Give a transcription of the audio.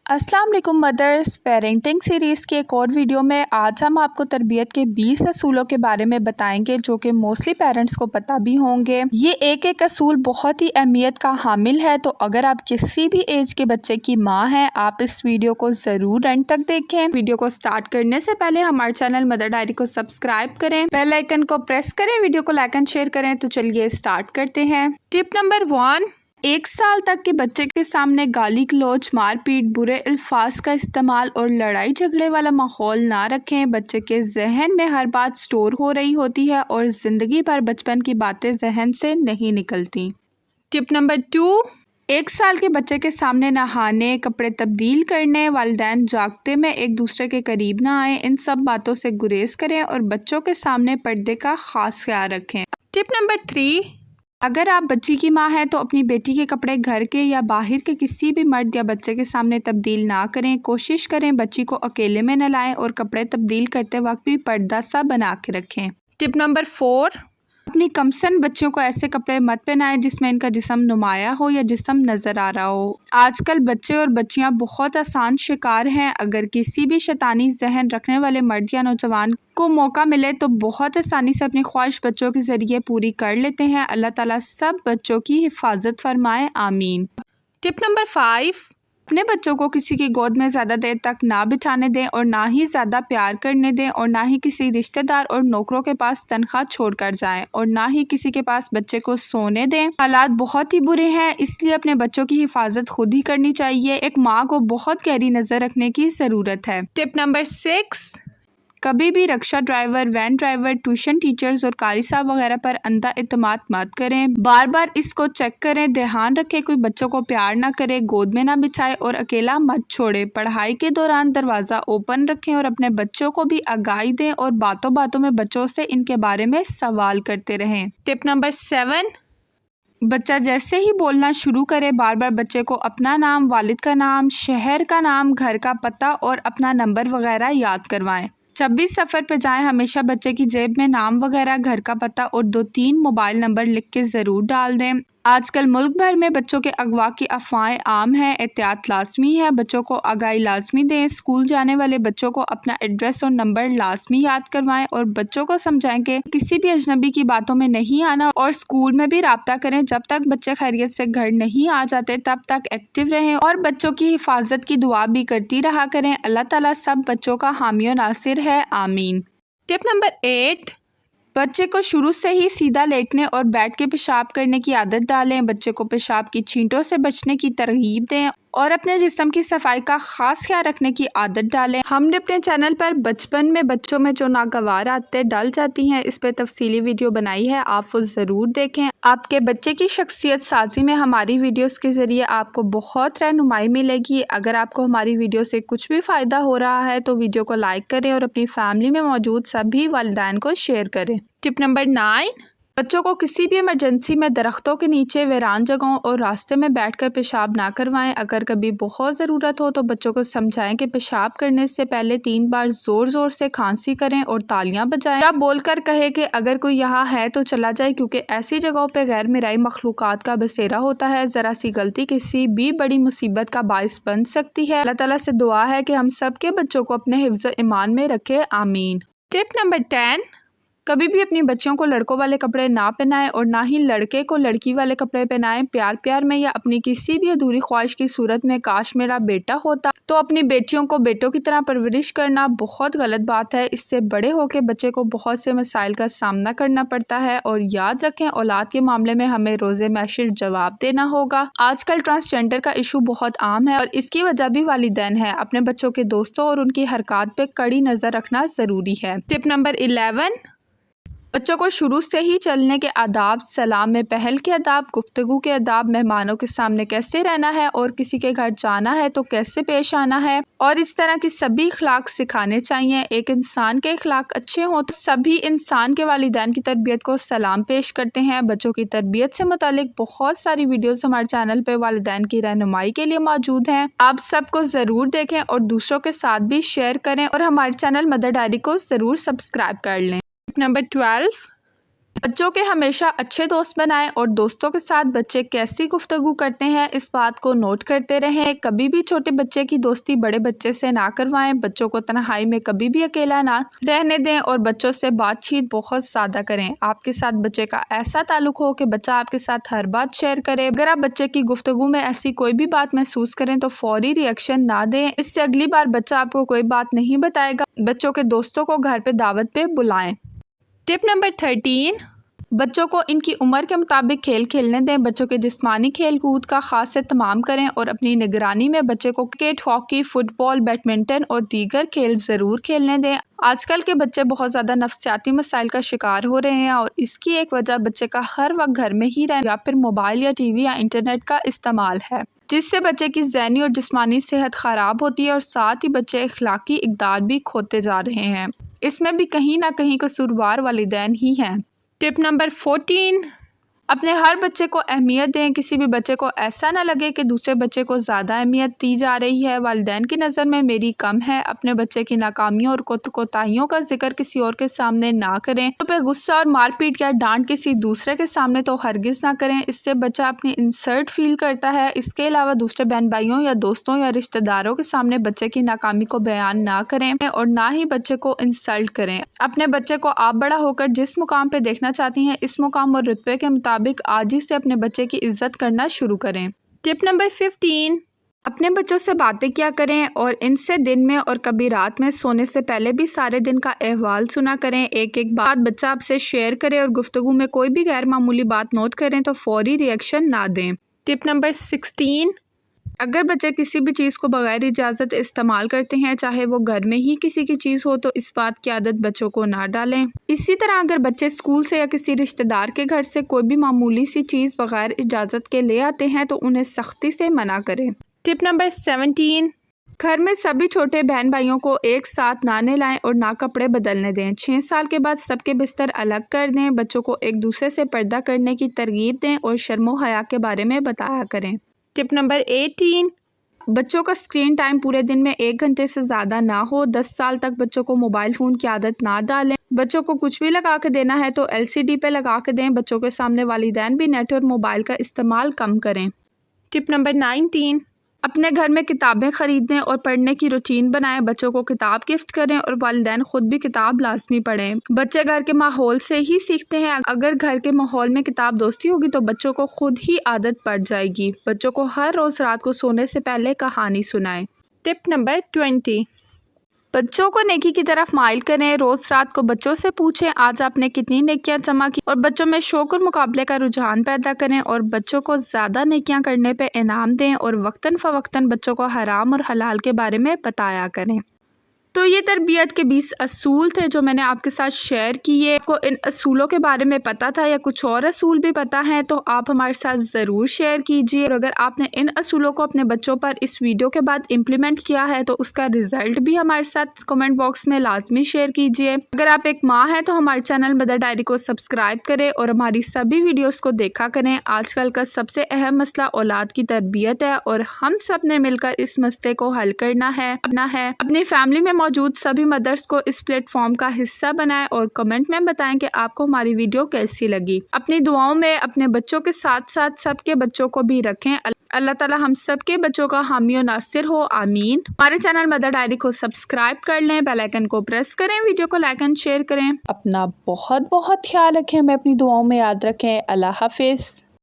अस्सलाम वालेकुम mother's. Parenting series के एक और वीडियो में आज हम आपको तरबियत के 20 असूलों के बारे में बताएंगे जो कि मोस्टली पेरेंट्स को पता भी होंगे। ये एक एक असूल बहुत ही अहमियत का हामिल है, तो अगर आप किसी भी एज के बच्चे की माँ हैं आप इस वीडियो को ज़रूर एंड तक देखें। वीडियो को स्टार्ट करने से पहले हमारे चैनल मदर डायरी को सब्सक्राइब करें, बेल आइकन को प्रेस करें, वीडियो को लाइक एंड शेयर करें। तो चलिए स्टार्ट करते हैं। टिप नंबर 1, 1 साल तक के बच्चे के सामने गाली गलौज, मारपीट, बुरे अल्फाज का इस्तेमाल और लड़ाई झगड़े वाला माहौल ना रखें। बच्चे के जहन में हर बात स्टोर हो रही होती है और ज़िंदगी भर बचपन की बातें जहन से नहीं निकलती। टिप नंबर 2, 1 साल के बच्चे के सामने नहाने, कपड़े तब्दील करने, वालिदैन जागते में एक दूसरे के करीब ना आए, इन सब बातों से गुरेज करें और बच्चों के सामने पर्दे का ख़ास ख्याल रखें। टिप नंबर 3, अगर आप बच्ची की माँ हैं तो अपनी बेटी के कपड़े घर के या बाहर के किसी भी मर्द या बच्चे के सामने तब्दील ना करें। कोशिश करें बच्ची को अकेले में न लाएं और कपड़े तब्दील करते वक्त भी पर्दा सा बना के रखें। टिप नंबर 4, अपनी कमसन बच्चों को ऐसे कपड़े मत पहनाएं जिसमें इनका जिस्म नुमाया हो या जिस्म नज़र आ रहा हो। आजकल बच्चे और बच्चियां बहुत आसान शिकार हैं। अगर किसी भी शैतानी जहन रखने वाले मर्द या नौजवान को मौका मिले तो बहुत आसानी से अपनी ख्वाहिश बच्चों के ज़रिए पूरी कर लेते हैं। अल्लाह ताला सब बच्चों की हिफाजत फरमाए, आमीन। टिप नंबर 5, अपने बच्चों को किसी की गोद में ज़्यादा देर तक ना बिठाने दें और ना ही ज़्यादा प्यार करने दें और ना ही किसी रिश्तेदार और नौकरों के पास तनख्वाह छोड़कर जाएं और ना ही किसी के पास बच्चे को सोने दें। हालात बहुत ही बुरे हैं, इसलिए अपने बच्चों की हिफाजत खुद ही करनी चाहिए। एक माँ को बहुत गहरी नज़र रखने की ज़रूरत है। टिप नंबर 6, कभी भी rickshaw driver, van driver, tuition teachers और कारी साहब वगैरह पर अंधा इत्मीनान मत करें। बार बार इसको चेक करें। ध्यान रखें कोई बच्चों को प्यार ना करे, गोद में ना बिछाए और अकेला मत छोड़े। पढ़ाई के दौरान दरवाज़ा ओपन रखें और अपने बच्चों को भी आगाही दें और बातों बातों में बच्चों से इनके बारे में सवाल करते रहें। टिप नंबर 7, बच्चा जैसे ही बोलना शुरू करे बार बार बच्चे को अपना नाम, वालिद का नाम, शहर का नाम, घर का पता और अपना नंबर वगैरह याद करवाएं। जब भी सफ़र पे जाएं हमेशा बच्चे की जेब में नाम वगैरह, घर का पता और 2-3 मोबाइल नंबर लिख के ज़रूर डाल दें। आजकल मुल्क भर में बच्चों के अगवा की अफवाहें आम हैं, एहतियात लाजमी है। बच्चों को आगाही लाजमी दें। स्कूल जाने वाले बच्चों को अपना एड्रेस और नंबर लाजमी याद करवाएं और बच्चों को समझाएं कि किसी भी अजनबी की बातों में नहीं आना और स्कूल में भी राब्ता करें। जब तक बच्चे खैरियत से घर नहीं आ जाते तब तक एक्टिव रहें और बच्चों की हिफाजत की दुआ भी करती रहा करें। अल्लाह ताला सब बच्चों का हामी और नासिर है, आमीन। टिप नंबर 8, बच्चे को शुरू से ही सीधा लेटने और बैठ के पेशाब करने की आदत डालें। बच्चे को पेशाब की छींटों से बचने की तरगीब दें और अपने जिस्म की सफाई का खास ख्याल रखने की आदत डालें। हमने अपने चैनल पर बचपन में बच्चों में जो नागवार आदतें डल जाती हैं इस पर तफसीली वीडियो बनाई है, आप वो ज़रूर देखें। आपके बच्चे की शख्सियत साजी में हमारी वीडियोस के ज़रिए आपको बहुत रहनुमाई मिलेगी। अगर आपको हमारी वीडियो से कुछ भी फ़ायदा हो रहा है तो वीडियो को लाइक करें और अपनी फैमिली में मौजूद सभी वालिदैन को शेयर करें। टिप नंबर 9, बच्चों को किसी भी इमरजेंसी में दरख्तों के नीचे, वीरान जगहों और रास्ते में बैठकर पेशाब ना करवाएं। अगर कभी बहुत ज़रूरत हो तो बच्चों को समझाएं कि पेशाब करने से पहले 3 बार ज़ोर ज़ोर से खांसी करें और तालियां बजाएं। या बोलकर कहे कि अगर कोई यहाँ है तो चला जाए, क्योंकि ऐसी जगहों पर गैर मिराई मखलूक़ात का बसेरा होता है। ज़रा सी गलती किसी भी बड़ी मुसीबत का बाइस बन सकती है। अल्लाह ताला से दुआ है कि हम सब के बच्चों को अपने हिफ्ज़ ईमान में रखे, आमीन। टिप नंबर 10, कभी भी अपनी बच्चियों को लड़कों वाले कपड़े ना पहनाएं और ना ही लड़के को लड़की वाले कपड़े पहनाएं। प्यार प्यार में या अपनी किसी भी अधूरी ख्वाहिश की सूरत में काश मेरा बेटा होता, तो अपनी बेटियों को बेटों की तरह परवरिश करना बहुत गलत बात है। इससे बड़े होकर बच्चे को बहुत से मसाइल का सामना करना पड़ता है। और याद रखें औलाद के मामले में हमें रोज़े महशर जवाब देना होगा। आजकल ट्रांसजेंडर का इशू बहुत आम है और इसकी वजह भी वालिदैन है। अपने बच्चों के दोस्तों और उनकी हरकत पे कड़ी नज़र रखना ज़रूरी है। टिप नंबर 11, बच्चों को शुरू से ही चलने के आदाब, सलाम में पहल के आदाब, गुफ्तगू के आदाब, मेहमानों के सामने कैसे रहना है और किसी के घर जाना है तो कैसे पेश आना है और इस तरह की सभी अखलाक सिखाने चाहिए। एक इंसान के अखलाक अच्छे हों तो सभी इंसान के वालिदैन की तरबियत को सलाम पेश करते हैं। बच्चों की तरबियत से मुतालिक बहुत सारी वीडियोस हमारे चैनल पे वालिदैन की रहनुमाई के लिए मौजूद हैं, आप सबको ज़रूर देखें और दूसरों के साथ भी शेयर करें और हमारे चैनल मदर डायरी को ज़रूर सब्सक्राइब कर लें। नंबर 12, बच्चों के हमेशा अच्छे दोस्त बनाएं और दोस्तों के साथ बच्चे कैसी गुफ्तगू करते हैं इस बात को नोट करते रहें। कभी भी छोटे बच्चे की दोस्ती बड़े बच्चे से ना करवाएं। बच्चों को तन्हाई में कभी भी अकेला ना रहने दें और बच्चों से बातचीत बहुत ज़्यादा करें। आपके साथ बच्चे का ऐसा ताल्लुक हो कि बच्चा आपके साथ हर बात शेयर करे। अगर आप बच्चे की गुफ्तगू में ऐसी कोई भी बात महसूस करें तो फौरी रिएक्शन ना दें, इससे अगली बार बच्चा आपको कोई बात नहीं बताएगा। बच्चों के दोस्तों को घर पे दावत पे बुलाएं। टिप नंबर 13, बच्चों को इनकी उम्र के मुताबिक खेल खेलने दें। बच्चों के जिस्मानी खेल कूद का खास एहतमाम करें और अपनी निगरानी में बच्चे को क्रिकेट, हॉकी, फुटबॉल, बैडमिंटन और दीगर खेल ज़रूर खेलने दें। आजकल के बच्चे बहुत ज़्यादा नफ्सियाती मसाइल का शिकार हो रहे हैं और इसकी एक वजह बच्चे का हर वक्त घर में ही रहना या फिर मोबाइल या टीवी या इंटरनेट का इस्तेमाल है, जिससे बच्चे की ज़हनी और जिस्मानी सेहत ख़राब होती है और साथ ही बच्चे अखलाकी इक़दार भी खोते जा रहे हैं। इसमें भी कहीं ना कहीं कसूरवार वालिदैन ही हैं। टिप नंबर 14, अपने हर बच्चे को अहमियत दें। किसी भी बच्चे को ऐसा ना लगे कि दूसरे बच्चे को ज़्यादा अहमियत दी जा रही है। वालिदैन की नज़र में मेरी कम है। अपने बच्चे की नाकामियों और कोताहियों का जिक्र किसी और के सामने ना करें। तो पे गुस्सा और मारपीट या डांट किसी दूसरे के सामने तो हरगिज़ ना करें, इससे बच्चा अपनी इंसल्ट फील करता है। इसके अलावा दूसरे बहन भाइयों या दोस्तों या रिश्तेदारों के सामने बच्चे की नाकामी को बयान ना करें और ना ही बच्चे को इंसल्ट करें। अपने बच्चे को आप बड़ा होकर जिस मुकाम पे देखना चाहती हैं, इस मुकाम और रुतबे के मुताबिक आज ही से अपने बच्चे की इज्जत करना शुरू करें। टिप नंबर 15, अपने बच्चों से बातें क्या करें और इनसे दिन में और कभी रात में सोने से पहले भी सारे दिन का अहवाल सुना करें। एक एक बात बच्चा आपसे शेयर करे और गुफ्तगू में कोई भी गैर मामूली बात नोट करें तो फौरी रिएक्शन ना दें। टिप नंबर 16, अगर बच्चे किसी भी चीज़ को बगैर इजाज़त इस्तेमाल करते हैं, चाहे वो घर में ही किसी की चीज़ हो, तो इस बात की आदत बच्चों को ना डालें। इसी तरह अगर बच्चे स्कूल से या किसी रिश्तेदार के घर से कोई भी मामूली सी चीज़ बगैर इजाज़त के ले आते हैं तो उन्हें सख्ती से मना करें। टिप नंबर 17, घर में सभी छोटे बहन भाइयों को एक साथ ना नहलाएं और ना कपड़े बदलने दें। 6 साल के बाद सबके बिस्तर अलग कर दें। बच्चों को एक दूसरे से पर्दा करने की तरगीब दें और शर्मो हया के बारे में बताया करें। टिप नंबर 18, बच्चों का स्क्रीन टाइम पूरे दिन में 1 घंटे से ज़्यादा ना हो। 10 साल तक बच्चों को मोबाइल फ़ोन की आदत ना डालें। बच्चों को कुछ भी लगा के देना है तो LCD पे लगा के दें। बच्चों के सामने वालिदैन भी नेट और मोबाइल का इस्तेमाल कम करें। टिप नंबर 19, अपने घर में किताबें ख़रीदने और पढ़ने की रूटीन बनाएं। बच्चों को किताब गिफ्ट करें और वालिदैन खुद भी किताब लाजमी पढ़ें। बच्चे घर के माहौल से ही सीखते हैं। अगर घर के माहौल में किताब दोस्ती होगी तो बच्चों को खुद ही आदत पड़ जाएगी। बच्चों को हर रोज़ रात को सोने से पहले कहानी सुनाएं। टिप नंबर 20, बच्चों को नेकी की तरफ माइल करें। रोज़ रात को बच्चों से पूछें आज आपने कितनी नेकियां जमा की और बच्चों में शौक और मुकाबले का रुझान पैदा करें और बच्चों को ज़्यादा नेकियां करने पे इनाम दें और वक्तन फ़वक्तन बच्चों को हराम और हलाल के बारे में बताया करें। तो ये तरबियत के 20 असूल थे जो मैंने आपके साथ शेयर किए। आपको इन असूलों के बारे में पता था या कुछ और असूल भी पता हैं तो आप हमारे साथ ज़रूर शेयर कीजिए। और अगर आपने इन असूलों को अपने बच्चों पर इस वीडियो के बाद इम्प्लीमेंट किया है तो उसका रिज़ल्ट भी हमारे साथ कमेंट बॉक्स में लाजमी शेयर कीजिए। अगर आप एक माँ हैं तो हमारे चैनल मदर डायरी को सब्सक्राइब करें और हमारी सभी वीडियोज़ को देखा करें। आजकल का सबसे अहम मसला औलाद की तरबियत है और हम सब ने मिलकर इस मसले को हल करना है। अपनी फैमिली में मौजूद सभी मदर्स को इस प्लेटफॉर्म का हिस्सा बनाएं और कमेंट में बताएं कि आपको हमारी वीडियो कैसी लगी। अपनी दुआओं में अपने बच्चों के साथ साथ सबके बच्चों को भी रखें। अल्लाह ताला हम सबके बच्चों का हामी और नासिर हो, आमीन। हमारे चैनल मदर डायरी को सब्सक्राइब कर लें, बेल आइकन को प्रेस करें, वीडियो को लाइक एंड शेयर करें। अपना बहुत बहुत ख्याल रखें, हमें अपनी दुआओं में याद रखें। अल्लाह हाफिज़।